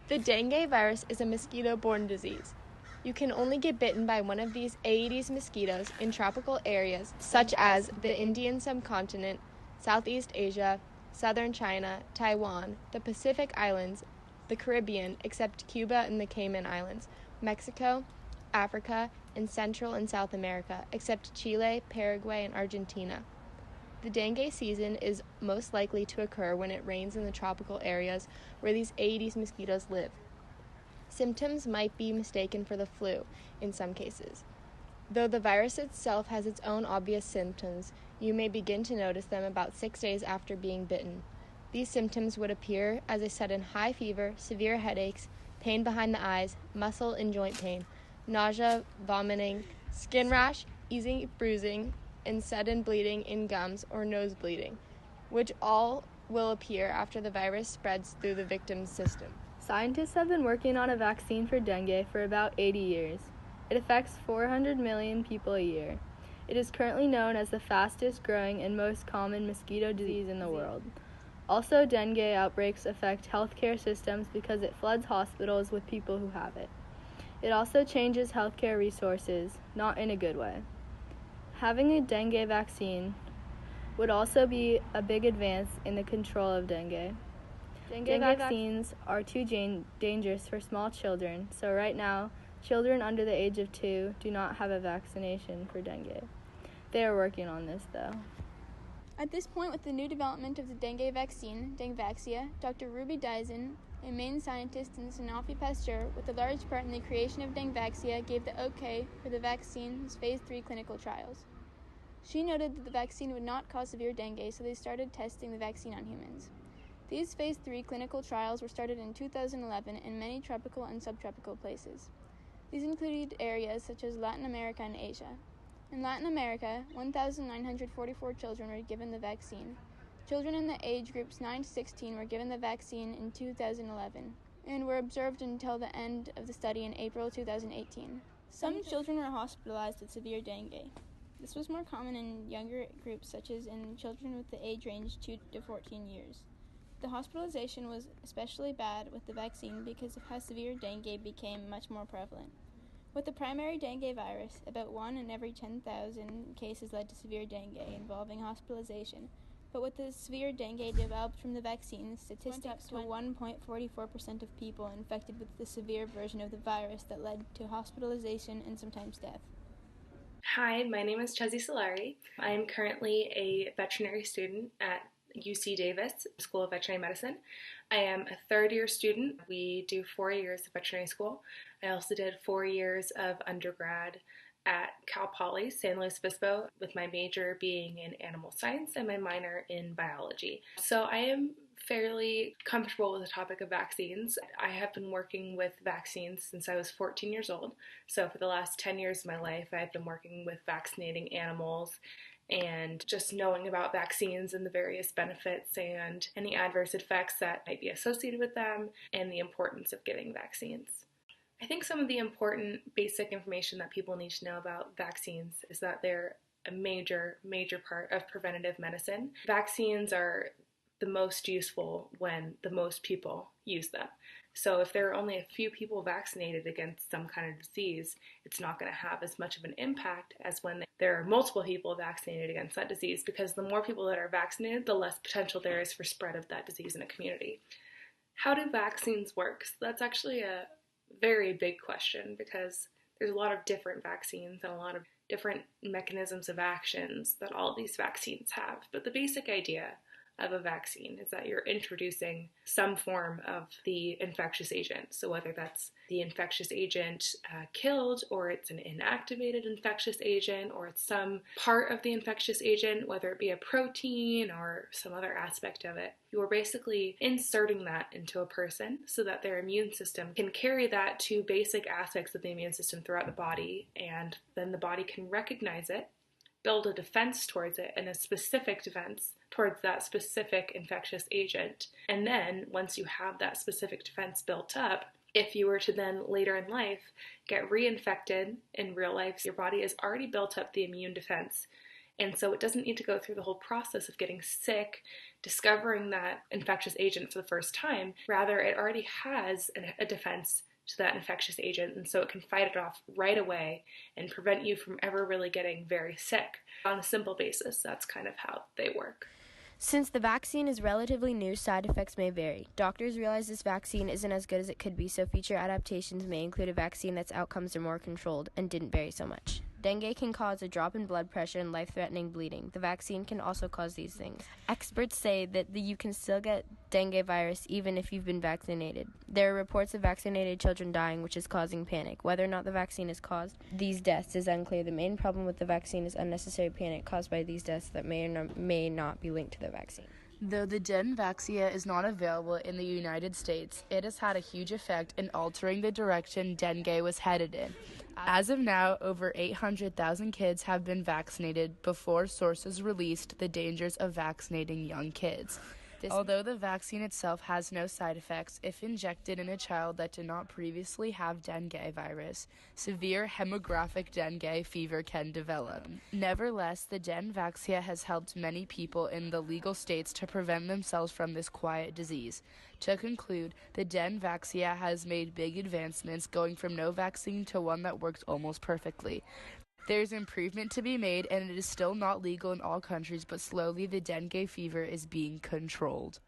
The dengue virus is a mosquito-borne disease. You can only get bitten by one of these Aedes mosquitoes in tropical areas such as the Indian subcontinent, Southeast Asia, southern China, Taiwan, the Pacific Islands, the Caribbean, except Cuba and the Cayman Islands, Mexico, Africa, and Central and South America, except Chile, Paraguay, and Argentina. The dengue season is most likely to occur when it rains in the tropical areas where these Aedes mosquitoes live. Symptoms might be mistaken for the flu in some cases. Though the virus itself has its own obvious symptoms, you may begin to notice them about 6 days after being bitten. These symptoms would appear as a sudden high fever, severe headaches, pain behind the eyes, muscle and joint pain, nausea, vomiting, skin rash, easy bruising, and sudden bleeding in gums or nose bleeding, which all will appear after the virus spreads through the victim's system. Scientists have been working on a vaccine for dengue for about 80 years. It affects 400 million people a year. It is currently known as the fastest growing and most common mosquito disease in the world. Also, dengue outbreaks affect healthcare systems because it floods hospitals with people who have it. It also changes healthcare resources, not in a good way. Having a dengue vaccine would also be a big advance in the control of dengue. Dengue vaccines are too dangerous for small children, so right now, children under the age of 2 do not have a vaccination for dengue. They are working on this, though. At this point, with the new development of the dengue vaccine, Dengvaxia, Dr. Ruby Dyson, a main scientist in Sanofi Pasteur with a large part in the creation of Dengvaxia, gave the okay for the vaccine's phase 3 clinical trials. She noted that the vaccine would not cause severe dengue, so they started testing the vaccine on humans. These phase 3 clinical trials were started in 2011 in many tropical and subtropical places. These included areas such as Latin America and Asia. In Latin America, 1,944 children were given the vaccine. Children in the age groups 9 to 16 were given the vaccine in 2011 and were observed until the end of the study in April 2018. Some children were hospitalized with severe dengue. This was more common in younger groups, such as in children with the age range 2 to 14 years. The hospitalization was especially bad with the vaccine because of how severe dengue became much more prevalent. With the primary dengue virus, about 1 in every 10,000 cases led to severe dengue involving hospitalization, but with the severe dengue developed from the vaccine, statistics went up to 1.44% of people infected with the severe version of the virus that led to hospitalization and sometimes death. Hi, my name is Chezzy Solari. I am currently a veterinary student at UC Davis School of Veterinary Medicine. I am a third-year student. We do 4 years of veterinary school. I also did 4 years of undergrad at Cal Poly San Luis Obispo, with my major being in animal science and my minor in biology. So I am fairly comfortable with the topic of vaccines. I have been working with vaccines since I was 14 years old. So for the last 10 years of my life, I've been working with vaccinating animals and just knowing about vaccines and the various benefits and any adverse effects that might be associated with them and the importance of getting vaccines. I think some of the important basic information that people need to know about vaccines is that they're a major part of preventative medicine. Vaccines are the most useful when the most people use them. So if there are only a few people vaccinated against some kind of disease, it's not going to have as much of an impact as when there are multiple people vaccinated against that disease, because the more people that are vaccinated, the less potential there is for spread of that disease in a community. How do vaccines work? So that's actually a very big question, because there's a lot of different vaccines and a lot of different mechanisms of actions that all of these vaccines have. But the basic idea of a vaccine is that you're introducing some form of the infectious agent. So whether that's the infectious agent killed, or it's an inactivated infectious agent, or it's some part of the infectious agent, whether it be a protein or some other aspect of it, you are basically inserting that into a person so that their immune system can carry that to basic aspects of the immune system throughout the body, and then the body can recognize it, build a defense towards it, and a specific defense towards that specific infectious agent. And then once you have that specific defense built up, if you were to then later in life get reinfected in real life, your body has already built up the immune defense. And so it doesn't need to go through the whole process of getting sick discovering that infectious agent for the first time. Rather, it already has a defense to that infectious agent, and so it can fight it off right away and prevent you from ever really getting very sick. On a simple basis, that's kind of how they work. Since the vaccine is relatively new, side effects may vary. Doctors realize this vaccine isn't as good as it could be, so future adaptations may include a vaccine that's outcomes are more controlled and didn't vary so much. Dengue can cause a drop in blood pressure and life-threatening bleeding. The vaccine can also cause these things. Experts say that you can still get dengue virus even if you've been vaccinated. There are reports of vaccinated children dying, which is causing panic. Whether or not the vaccine has caused these deaths is unclear. The main problem with the vaccine is unnecessary panic caused by these deaths that may not be linked to the vaccine. Though the Dengvaxia is not available in the United States, it has had a huge effect in altering the direction dengue was headed in. As of now, over 800,000 kids have been vaccinated before sources released the dangers of vaccinating young kids. Although the vaccine itself has no side effects, if injected in a child that did not previously have dengue virus, severe hemorrhagic dengue fever can develop. Nevertheless, the Dengvaxia has helped many people in the legal states to prevent themselves from this quiet disease. To conclude, the Dengvaxia has made big advancements, going from no vaccine to one that works almost perfectly. There's improvement to be made, and it is still not legal in all countries, but slowly the dengue fever is being controlled.